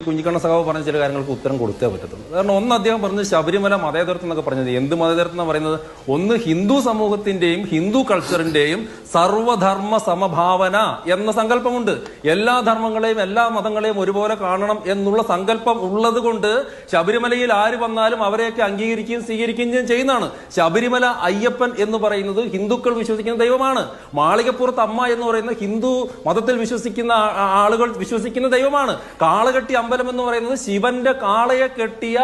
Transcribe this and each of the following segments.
കുഞ്ഞിക്കണ്ണ സഖാവ് പറഞ്ഞ ചില കാര്യങ്ങൾക്ക് ഉത്തരം കൊടുത്തേ പറ്റത്തുള്ളൂ. കാരണം ഒന്ന് അദ്ദേഹം പറഞ്ഞത് ശബരിമല മതേതരത്വം എന്നൊക്കെ പറഞ്ഞത് എന്ത് മതേതരത്വം എന്ന് പറയുന്നത്? ഒന്ന് ഹിന്ദു സമൂഹത്തിന്റെയും ഹിന്ദു കൾച്ചറിന്റെയും സർവധർമ്മ സമഭാവന എന്ന സങ്കല്പമുണ്ട്. എല്ലാ ധർമ്മങ്ങളെയും എല്ലാ മതങ്ങളെയും ഒരുപോലെ കാണണം എന്നുള്ള സങ്കല്പം ഉള്ളത് കൊണ്ട് ശബരിമലയിൽ ആര് വന്നാലും അവരെയൊക്കെ അംഗീകരിക്കുകയും സ്വീകരിക്കുകയും ചെയ്യുന്നതാണ്. ശബരിമല അയ്യപ്പൻ എന്ന് പറയുന്നത് ഹിന്ദുക്കൾ വിശ്വസിക്കുന്ന ദൈവമാണ്. മാളികപ്പുറത്ത് അമ്മ എന്ന് പറയുന്ന ഹിന്ദു മതത്തിൽ വിശ്വസിക്കുന്ന ആളുകൾ വിശ്വസിക്കുന്ന ദൈവമാണ്. കാളകെട്ടി അമ്പലം എന്ന് പറയുന്നത് ശിവന്റെ കാളയെ കെട്ടിയ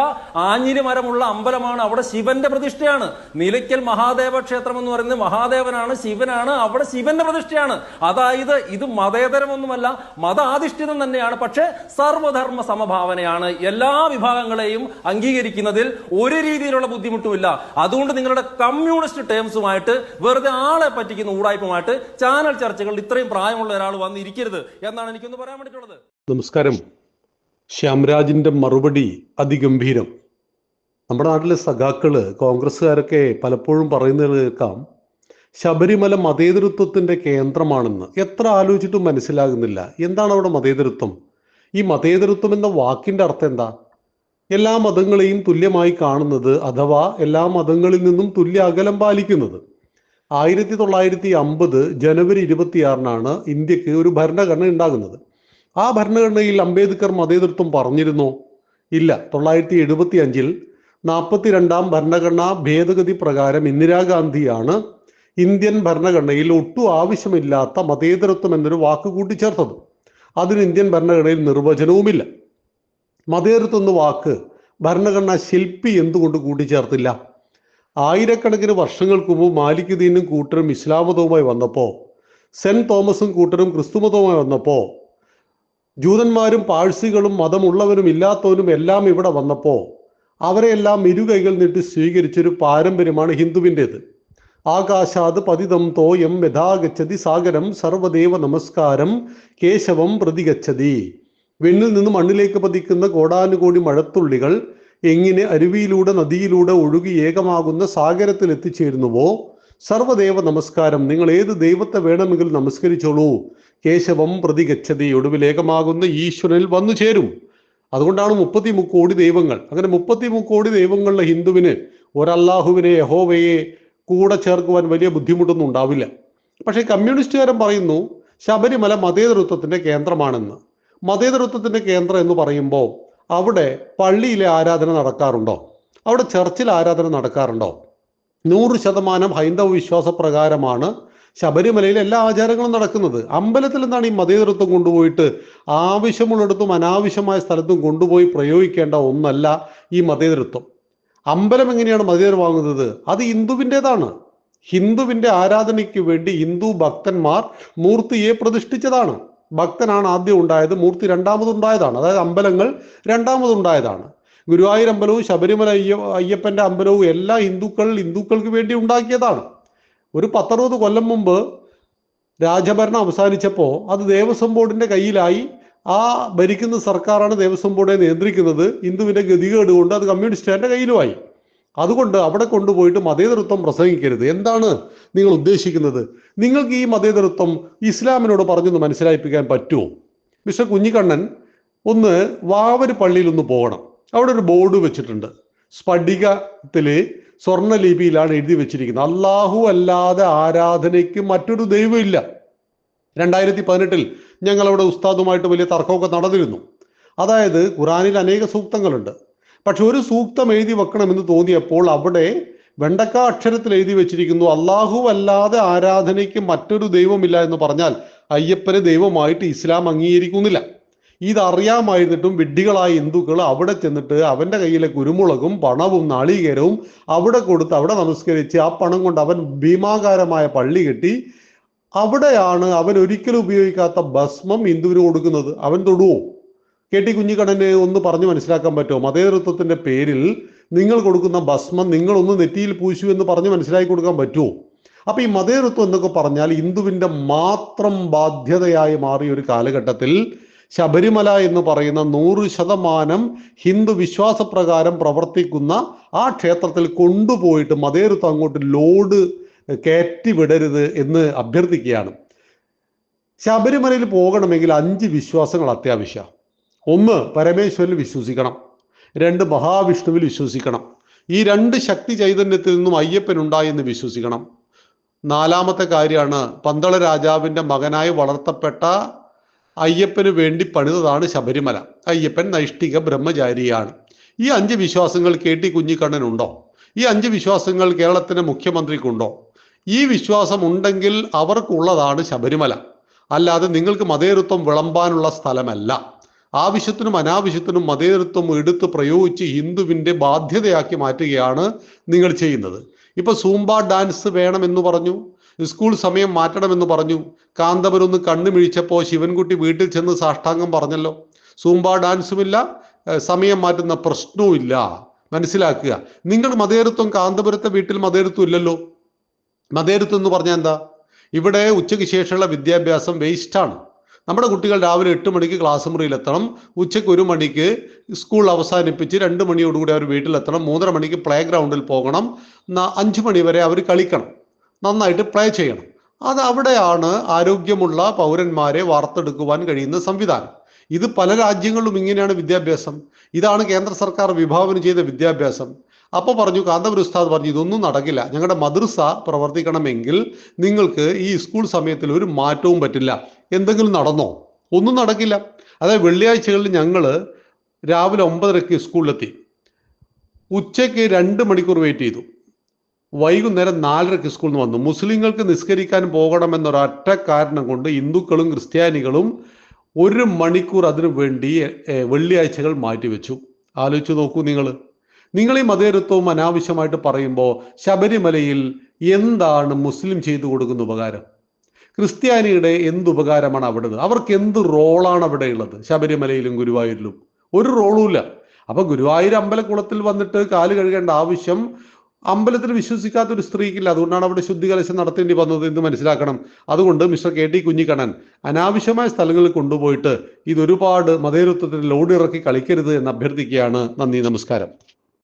ആഞ്ഞിലി മരമുള്ള അമ്പലമാണ്. അവിടെ ശിവന്റെ പ്രതിഷ്ഠയാണ്. നിലയ്ക്കൽ മഹാദേവ ക്ഷേത്രം എന്ന് പറയുന്നത് മഹാദേവനാണ്, ശിവനാണ്, അവിടെ ശിവന്റെ പ്രതിഷ്ഠയാണ്. അതായത് ഇത് മതേതരമൊന്നുമല്ല, മതാധിഷ്ഠിതം തന്നെയാണ്. പക്ഷേ സർവധർമ്മ സമഭാവനയാണ്. എല്ലാ വിഭാഗങ്ങളെയും അംഗീകരിക്കുന്നതിൽ ഒരു രീതിയിലുള്ള ബുദ്ധിമുട്ടുമില്ല. അതുകൊണ്ട് നിങ്ങളുടെ കമ്മ്യൂണിസ്റ്റ് ടേംസുമായിട്ട് വെറുതെ ആളെ പറ്റിക്കുന്ന ഊടായ്പുമായിട്ട് ചാനൽ ചർച്ചകളിൽ ഇത്രയും പ്രായമുള്ള ഒരാൾ വന്നിരിക്കരുത് എന്നാണ് എനിക്കൊന്ന് പറയാൻ വേണ്ടിയിട്ടുള്ളത്. നമസ്കാരം. ശ്യാംരാജിന്റെ മറുപടി അതിഗംഭീരം. നമ്മുടെ നാട്ടിലെ സഖാക്കള് കോൺഗ്രസ്സുകാരൊക്കെ പലപ്പോഴും പറയുന്നത് കേൾക്കാം, ശബരിമല മതേതരത്വത്തിന്റെ കേന്ദ്രമാണെന്ന്. എത്ര ആലോചിച്ചിട്ടും മനസ്സിലാകുന്നില്ല എന്താണ് അവിടെ മതേതരത്വം. ഈ മതേതരത്വം എന്ന വാക്കിന്റെ അർത്ഥം എന്താ? എല്ലാ മതങ്ങളെയും തുല്യമായി കാണുന്നത്, അഥവാ എല്ലാ മതങ്ങളിൽ നിന്നും തുല്യ അകലം പാലിക്കുന്നത്. 1950 ജനുവരി 26 ഇന്ത്യക്ക് ഒരു ഭരണഘടന ഉണ്ടാകുന്നത്. ആ ഭരണഘടനയിൽ അംബേദ്കർ മതേതരത്വം പറഞ്ഞിരുന്നോ? ഇല്ല. 1975 42ാം ഭരണഘടനാ ഭേദഗതി പ്രകാരം ഇന്ദിരാഗാന്ധിയാണ് ഇന്ത്യൻ ഭരണഘടനയിൽ ഒട്ടും ആവശ്യമില്ലാത്ത മതേതരത്വം എന്നൊരു വാക്ക് കൂട്ടിച്ചേർത്തത്. അതിന് ഇന്ത്യൻ ഭരണഘടനയിൽ നിർവചനവുമില്ല. മതേതരത്വം എന്ന വാക്ക് ഭരണഘടനാ ശില്പി എന്തുകൊണ്ട് കൂട്ടിച്ചേർത്തില്ല? ആയിരക്കണക്കിന് വർഷങ്ങൾക്ക് മുമ്പ് മാലിക്കുദ്ദീനും കൂട്ടരും ഇസ്ലാം മതവുമായി വന്നപ്പോൾ, സെന്റ് തോമസും കൂട്ടരും ക്രിസ്തുമതവുമായി വന്നപ്പോൾ, ജൂതന്മാരും പാഴ്സികളും മതമുള്ളവരും ഇല്ലാത്തവരും എല്ലാം ഇവിടെ വന്നപ്പോൾ അവരെല്ലാം ഇരുകൈകൾ നീട്ടി സ്വീകരിച്ചൊരു പാരമ്പര്യമാണ് ഹിന്ദുവിൻ്റെത്. ആകാശാത് പതിതം തോയം യഥാഗച്ഛതി സാഗരം സർവദേവ നമസ്കാരം കേശവം പ്രതിഗച്ഛതി. വെണ്ണിൽ നിന്ന് മണ്ണിലേക്ക് പതിക്കുന്ന കോടാനുകോടി മഴത്തുള്ളികൾ എങ്ങനെ അരുവിയിലൂടെ നദിയിലൂടെ ഒഴുകി ഏകമാകുന്ന സാഗരത്തിൽ എത്തിച്ചേരുന്നുവോ, സർവദേവ നമസ്കാരം, നിങ്ങൾ ഏത് ദൈവത്തെ വേണമെങ്കിൽ നമസ്കരിച്ചോളൂ, കേശവം പ്രതിഗച്ഛതി, ഒടുവിൽ ഏകമാകുന്ന ഈശ്വരനിൽ വന്നു ചേരും. അതുകൊണ്ടാണ് 33 കോടി ദൈവങ്ങൾ. അങ്ങനെ 33 കോടി ദൈവങ്ങളിലെ ഹിന്ദുവിന് ഒരല്ലാഹുവിനെ, യഹോവയെ കൂടെ ചേർക്കുവാൻ വലിയ ബുദ്ധിമുട്ടൊന്നും ഉണ്ടാവില്ല. പക്ഷേ കമ്മ്യൂണിസ്റ്റുകാരൻ പറയുന്നു ശബരിമല മതേതരത്വത്തിന്റെ കേന്ദ്രമാണെന്ന്. മതേതരത്വത്തിന്റെ കേന്ദ്രം എന്ന് പറയുമ്പോൾ അവിടെ പള്ളിയിലെ ആരാധന നടക്കാറുണ്ടോ? അവിടെ ചർച്ചിൽ ആരാധന നടക്കാറുണ്ടോ? 100% ഹൈന്ദവ വിശ്വാസ പ്രകാരമാണ് ശബരിമലയിൽ എല്ലാ ആചാരങ്ങളും നടക്കുന്നത്. അമ്പലത്തിൽ എന്താണ് ഈ മതേതരത്വം കൊണ്ടുപോയിട്ട് ആവശ്യമുള്ളിടത്തും അനാവശ്യമായ സ്ഥലത്തും കൊണ്ടുപോയി പ്രയോഗിക്കേണ്ട ഒന്നല്ല ഈ മതേതരത്വം. അമ്പലം എങ്ങനെയാണ് മതേതരമാകുന്നത്? അത് ഹിന്ദുവിൻ്റെതാണ്. ഹിന്ദുവിൻ്റെ ആരാധനയ്ക്ക് വേണ്ടി ഹിന്ദു ഭക്തന്മാർ മൂർത്തിയെ പ്രതിഷ്ഠിച്ചതാണ്. ഭക്തനാണ് ആദ്യം ഉണ്ടായത്, മൂർത്തി രണ്ടാമതുണ്ടായതാണ്. അതായത് അമ്പലങ്ങൾ രണ്ടാമതുണ്ടായതാണ്. ഗുരുവായൂർ അമ്പലവും ശബരിമല അയ്യപ്പന്റെ അമ്പലവും എല്ലാ ഹിന്ദുക്കൾക്ക് വേണ്ടി ഉണ്ടാക്കിയതാണ്. ഒരു 10-60 കൊല്ലം മുമ്പ് രാജഭരണം അവസാനിച്ചപ്പോൾ അത് ദേവസ്വം ബോർഡിന്റെ കയ്യിലായി. ആ ഭരിക്കുന്ന സർക്കാരാണ് ദേവസ്വം ബോർഡിനെ നിയന്ത്രിക്കുന്നത്. ഹിന്ദുവിന്റെ ഗതികേട് കൊണ്ട് അത് കമ്മ്യൂണിസ്റ്റുകാരുടെ കയ്യിലുമായി. അതുകൊണ്ട് അവിടെ കൊണ്ടുപോയിട്ട് മതേതരത്വം പ്രസംഗിക്കരുത്. എന്താണ് നിങ്ങൾ ഉദ്ദേശിക്കുന്നത്? നിങ്ങൾക്ക് ഈ മതേതരത്വം ഇസ്ലാമിനോട് പറഞ്ഞൊന്ന് മനസ്സിലായിപ്പിക്കാൻ പറ്റുമോ? മിസ്റ്റർ കുഞ്ഞിക്കണ്ണൻ, ഒന്ന് വാവര് പള്ളിയിൽ ഒന്ന് പോകണം. അവിടെ ഒരു ബോർഡ് വെച്ചിട്ടുണ്ട്. സ്ഫടികത്തില് സ്വർണ്ണലിപിയിലാണ് എഴുതി വെച്ചിരിക്കുന്നത്, അല്ലാഹു അല്ലാതെ ആരാധനയ്ക്ക് മറ്റൊരു ദൈവമില്ല. 2018 ഞങ്ങൾ അവിടെ ഉസ്താദുമായിട്ട് വലിയ തർക്കമൊക്കെ നടന്നിരുന്നു. അതായത് ഖുറാനിൽ അനേക സൂക്തങ്ങളുണ്ട്. പക്ഷെ ഒരു സൂക്തം എഴുതി വെക്കണമെന്ന് തോന്നിയപ്പോൾ അവിടെ വെണ്ടക്ക അക്ഷരത്തിൽ എഴുതി വെച്ചിരിക്കുന്നു, അല്ലാഹു അല്ലാതെ ആരാധനയ്ക്ക് മറ്റൊരു ദൈവമില്ല എന്ന് പറഞ്ഞാൽ അയ്യപ്പനെ ദൈവമായിട്ട് ഇസ്ലാം അംഗീകരിക്കുന്നില്ല. ഇതറിയാമായിരുന്നിട്ടും വിഡ്ഢികളായ ഹിന്ദുക്കൾ അവിടെ ചെന്നിട്ട് അവന്റെ കയ്യിലെ കുരുമുളകും പണവും നാളികേരവും അവിടെ കൊടുത്ത് അവിടെ നമസ്കരിച്ച് ആ പണം കൊണ്ട് അവൻ ഭീമാകാരമായ പള്ളി കെട്ടി. അവിടെയാണ് അവൻ ഒരിക്കലും ഉപയോഗിക്കാത്ത ഭസ്മം ഹിന്ദുവിന് കൊടുക്കുന്നത്. അവൻ തൊടുവോ? KT കുഞ്ഞിക്കണ്ണനെ ഒന്ന് പറഞ്ഞു മനസ്സിലാക്കാൻ പറ്റുമോ? മതേതരത്വത്തിന്റെ പേരിൽ നിങ്ങൾ കൊടുക്കുന്ന ഭസ്മം നിങ്ങളൊന്ന് നെറ്റിയിൽ പൂശു എന്ന് പറഞ്ഞ് മനസ്സിലാക്കി കൊടുക്കാൻ പറ്റുമോ? അപ്പൊ ഈ മതേതരത്വം എന്നൊക്കെ പറഞ്ഞാൽ ഹിന്ദുവിന്റെ മാത്രം ബാധ്യതയായി മാറിയ ഒരു കാലഘട്ടത്തിൽ ശബരിമല എന്ന് പറയുന്ന 100% ഹിന്ദു വിശ്വാസപ്രകാരം പ്രവർത്തിക്കുന്ന ആ ക്ഷേത്രത്തിൽ കൊണ്ടുപോയിട്ട് മതേതരത്വം അങ്ങോട്ട് ലോഡ് കയറ്റി വിടരുത് എന്ന് അഭ്യർത്ഥിക്കുകയാണ്. ശബരിമലയിൽ പോകണമെങ്കിൽ 5 വിശ്വാസങ്ങൾ അത്യാവശ്യമാണ്. ഒന്ന്, പരമേശ്വരനിൽ വിശ്വസിക്കണം. രണ്ട്, മഹാവിഷ്ണുവിൽ വിശ്വസിക്കണം. ഈ രണ്ട് ശക്തി ചൈതന്യത്തിൽ നിന്നും അയ്യപ്പൻ ഉണ്ടായി എന്ന് വിശ്വസിക്കണം. നാലാമത്തെ കാര്യമാണ്, പന്തള രാജാവിൻ്റെ മകനായി വളർത്തപ്പെട്ട അയ്യപ്പന് വേണ്ടി പണിതതാണ് ശബരിമല. അയ്യപ്പൻ നൈഷ്ഠിക ബ്രഹ്മചാരിയാണ്. ഈ 5 വിശ്വാസങ്ങൾ KT കുഞ്ഞിക്കണ്ണനുണ്ടോ? ഈ 5 വിശ്വാസങ്ങൾ കേരളത്തിൻ്റെ മുഖ്യമന്ത്രിക്കുണ്ടോ? ഈ വിശ്വാസം ഉണ്ടെങ്കിൽ അവർക്കുള്ളതാണ് ശബരിമല. അല്ലാതെ നിങ്ങൾക്ക് മതേതരത്വം വിളമ്പാനുള്ള സ്ഥലമല്ല. ആവശ്യത്തിനും അനാവശ്യത്തിനും മതേതരത്വം എടുത്ത് പ്രയോഗിച്ച് ഹിന്ദുവിൻ്റെ ബാധ്യതയാക്കി മാറ്റുകയാണ് നിങ്ങൾ ചെയ്യുന്നത്. ഇപ്പൊ സൂംബ ഡാൻസ് വേണമെന്ന് പറഞ്ഞു, സ്കൂൾ സമയം മാറ്റണമെന്ന് പറഞ്ഞു. കാന്തപുരം ഒന്ന് കണ്ണു മിഴിച്ചപ്പോൾ ശിവൻകുട്ടി വീട്ടിൽ ചെന്ന് സാഷ്ടാംഗം പറഞ്ഞല്ലോ. സൂംബ ഡാൻസുമില്ല, സമയം മാറ്റുന്ന പ്രശ്നവും ഇല്ല. മനസ്സിലാക്കുക. നിങ്ങൾ മതേതരത്വം, കാന്തപുരത്തെ വീട്ടിൽ മതേതരത്വം ഇല്ലല്ലോ. മതേതരത്വം എന്ന് പറഞ്ഞാൽ എന്താ? ഇവിടെ ഉച്ചയ്ക്ക് ശേഷമുള്ള വിദ്യാഭ്യാസം വേസ്റ്റാണ്. നമ്മുടെ കുട്ടികൾ രാവിലെ 8 മണിക്ക് ക്ലാസ് മുറിയിലെത്തണം, ഉച്ചയ്ക്ക് 1 മണിക്ക് സ്കൂൾ അവസാനിപ്പിച്ച് 2 മണിയോടുകൂടി അവർ വീട്ടിലെത്തണം, 3:30 മണിക്ക് പ്ലേ ഗ്രൗണ്ടിൽ പോകണം, 5 മണി വരെ അവർ കളിക്കണം, നന്നായിട്ട് പ്ലേ ചെയ്യണം. അത് അവിടെയാണ് ആരോഗ്യമുള്ള പൗരന്മാരെ വാർത്തെടുക്കുവാൻ കഴിയുന്ന സംവിധാനം. ഇത് പല രാജ്യങ്ങളിലും ഇങ്ങനെയാണ് വിദ്യാഭ്യാസം. ഇതാണ് കേന്ദ്ര സർക്കാർ വിഭാവനം ചെയ്ത വിദ്യാഭ്യാസം. അപ്പോൾ പറഞ്ഞു, കാന്തപുരം ഉസ്താദ് പറഞ്ഞു, ഇതൊന്നും നടക്കില്ല. ഞങ്ങളുടെ മദ്രസ പ്രവർത്തിക്കണമെങ്കിൽ നിങ്ങൾക്ക് ഈ സ്കൂൾ സമയത്തിൽ ഒരു മാറ്റവും പറ്റില്ല. എന്തെങ്കിലും നടന്നോ? ഒന്നും നടക്കില്ല. അതായത് വെള്ളിയാഴ്ചകളിൽ ഞങ്ങൾ രാവിലെ 9:30 സ്കൂളിലെത്തി, ഉച്ചയ്ക്ക് 2 മണിക്കൂർ വെയിറ്റ് ചെയ്തു, വൈകുന്നേരം 4:30 സ്കൂളിൽ നിന്ന് വന്നു. മുസ്ലിങ്ങൾക്ക് നിസ്കരിക്കാൻ പോകണമെന്നൊരൊറ്റ കാരണം കൊണ്ട് ഹിന്ദുക്കളും ക്രിസ്ത്യാനികളും 1 മണിക്കൂർ അതിനു വേണ്ടി വെള്ളിയാഴ്ചകൾ മാറ്റിവെച്ചു. ആലോചിച്ച് നോക്കൂ നിങ്ങൾ ഈ മതേതരത്വവും അനാവശ്യമായിട്ട് പറയുമ്പോൾ ശബരിമലയിൽ എന്താണ് മുസ്ലിം ചെയ്തു കൊടുക്കുന്ന ഉപകാരം? ക്രിസ്ത്യാനിയുടെ എന്ത് ഉപകാരമാണ് അവിടെ? അവർക്ക് എന്ത് റോളാണ് അവിടെ ഉള്ളത്? ശബരിമലയിലും ഗുരുവായൂരിലും ഒരു റോളുമില്ല. അപ്പൊ ഗുരുവായൂർ അമ്പലക്കുളത്തിൽ വന്നിട്ട് കാല് കഴുകേണ്ട ആവശ്യം അമ്പലത്തിൽ വിശ്വസിക്കാത്ത ഒരു സ്ത്രീക്കില്ല. അതുകൊണ്ടാണ് അവിടെ ശുദ്ധികലശം നടത്തേണ്ടി വന്നത് എന്ന് മനസ്സിലാക്കണം. അതുകൊണ്ട് മിസ്റ്റർ KT കുഞ്ഞിക്കണ്ണൻ, അനാവശ്യമായ സ്ഥലങ്ങളിൽ കൊണ്ടുപോയിട്ട് ഇതൊരുപാട് മതേതരത്വത്തിന് ലോഡ് ഇറക്കി കളിക്കരുത് എന്ന് അഭ്യർത്ഥിക്കുകയാണ്. നന്ദി, നമസ്കാരം.